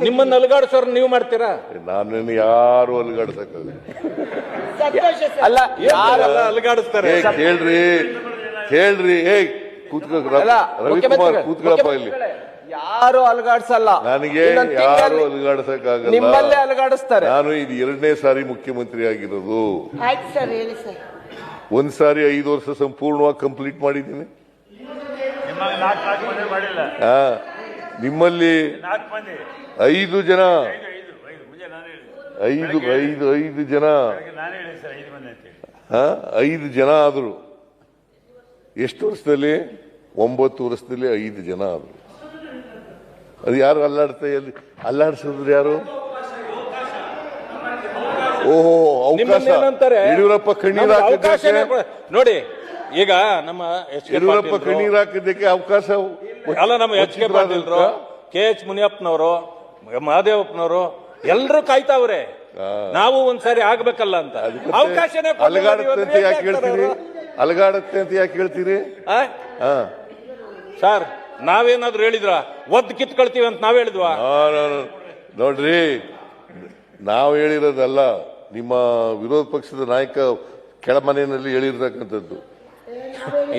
ನಿಮ್ಮನ್ನ ಅಲುಗಾಡಿಸೋರು ನೀವು ಮಾಡ್ತೀರಾ? ನಾನು ಯಾರು ಅಲುಗಾಡ್ಸಕ್ಕಾಗಲ್ಲ. ಅಲ್ಲ, ಯಾರೆಲ್ಲ ಅಲುಗಾಡಿಸ್ತಾರೆ? ಕೇಳ್ರಿ ರವಿಕುಮಾರ್ ಕೂತ್ಕೊಳ್ಳಪ್ಪ ಇಲ್ಲಿ. ಯಾರು ಅಲುಗಾಡ್ಸಲ್ಲ, ನನಗೆ ಯಾರು ಅಲುಗಾಡ್ಸಕ್ಕಾಗಲ್ಲ. ನಿಮ್ಮಲ್ಲೇ ಅಲುಗಾಡಿಸ್ತಾರೆ. ನಾನು ಇದು 2ನೇ ಸಾರಿ ಮುಖ್ಯಮಂತ್ರಿ ಆಗಿರೋದು. ಆಯ್ತು ಸರ್, ಹೇಳಿ ಸರ್. ಒಂದ್ ಸಾರಿ 5 ವರ್ಷ ಸಂಪೂರ್ಣವಾಗಿ ಕಂಪ್ಲೀಟ್ ಮಾಡಿದ್ದೀನಿ. ನಿಮ್ಮಲ್ಲಿ 5 ಜನ 5 ಜನ ಆದ್ರು. ಎಷ್ಟು ವರ್ಷದಲ್ಲಿ? 9 ವರ್ಷದಲ್ಲಿ 5 ಜನ ಆದ್ರು. ಅದು ಯಾರು ಅಲ್ಲಾಡಿಸಿದ್ರು? ಯಾರು? ಓಹೋ, ಅವಕಾಶ. ಯಡಿಯೂರಪ್ಪ ಕಣ್ಣೀರು ಹಾಕಿದ್ದಕ್ಕೆ ನೋಡಿ, ಈಗ ನಮ್ಮ ಯಡಿಯೂರಪ್ಪ ಕಣ್ಣೀರು ಹಾಕಿದ್ದಕ್ಕೆ ಅವಕಾಶ ಅಲ್ಲ. ನಮ್ಮ ಎಚ್ ಕೆ ಪಾಟೀಲ್ರು, KH ಮುನಿಯಪ್ಪನವರು, ಮಹದೇವಪ್ಪನವರು ಎಲ್ಲರೂ ಕಾಯ್ತಾವ್ರೆ. ನಾವು ಒಂದ್ಸಾರಿ ಆಗ್ಬೇಕಲ್ಲ ಅಂತ. ಅವಕಾಶನೇ ಅಲಗಾಡುತ್ತೆ ಅಂತ ಯಾಕೆ ಹೇಳ್ತೀರಿ? ಅಲಗಾಡುತ್ತೆ ಅಂತ ಯಾಕೆ ಹೇಳ್ತೀರಿ? ಸರ್, ನಾವೇನಾದ್ರು ಹೇಳಿದ್ರ ಒದ್ದು ಕಿತ್ಕೊಳ್ತೀವಿ ಅಂತ ನಾವ್ ಹೇಳಿದ್ವಾ? ನೋಡ್ರಿ, ನಾವು ಹೇಳಿರೋದಲ್ಲ, ನಿಮ್ಮ ವಿರೋಧ ಪಕ್ಷದ ನಾಯಕ ಕೆಳಮನೆಯಲ್ಲಿ ಹೇಳಿರ್ತಕ್ಕಂಥದ್ದು.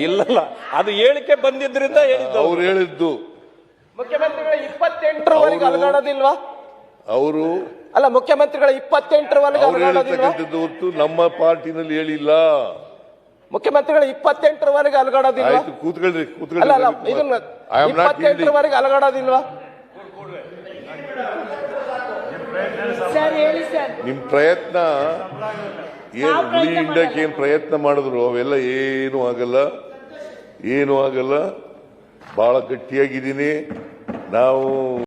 ಇಲ್ಲಲ್ಲ, ಅದು ಹೇಳಿಕೆ ಬಂದಿದ್ರಿಂದ ಹೇಳಿದ್ದು. ಅವ್ರು ಹೇಳಿದ್ದು. ಮುಖ್ಯಮಂತ್ರಿಗಳ 28ರವರೆಗೆ ಅಲುಗಾಡೋದಿಲ್ವಾ? ಅವರು ಅಲ್ಲ, ಮುಖ್ಯಮಂತ್ರಿಗಳ 28ರವರೆಗೆ ಅಲುಗಾಡೋದಿಲ್ವಾ? ಹೊರತು ನಮ್ಮ ಪಾರ್ಟಿನಲ್ಲಿ ಹೇಳಿಲ್ಲ. ಮುಖ್ಯಮಂತ್ರಿಗಳ 28ರವರೆಗೆ ಅಲುಗಾಡೋದಿಲ್ವಾ? ಆಯ್ತು, ಕೂತ್ಕೊಳ್ರಿ. ಅಲ್ಲ, ಇದನ್ನ 28ರವರೆಗೆ ಅಲುಗಾಡೋದಿಲ್ವಾ? ಸರ್, ಹೇಳಿ ಸರ್. ನಿಮ್ ಪ್ರಯತ್ನ ಇಂಡಕ್ಕೆ ಏನ್ ಪ್ರಯತ್ನ ಮಾಡಿದ್ರು ಅವೆಲ್ಲ ಏನು ಆಗಲ್ಲ. ಬಹಳ ಗಟ್ಟಿಯಾಗಿದ್ದೀನಿ ನಾವು.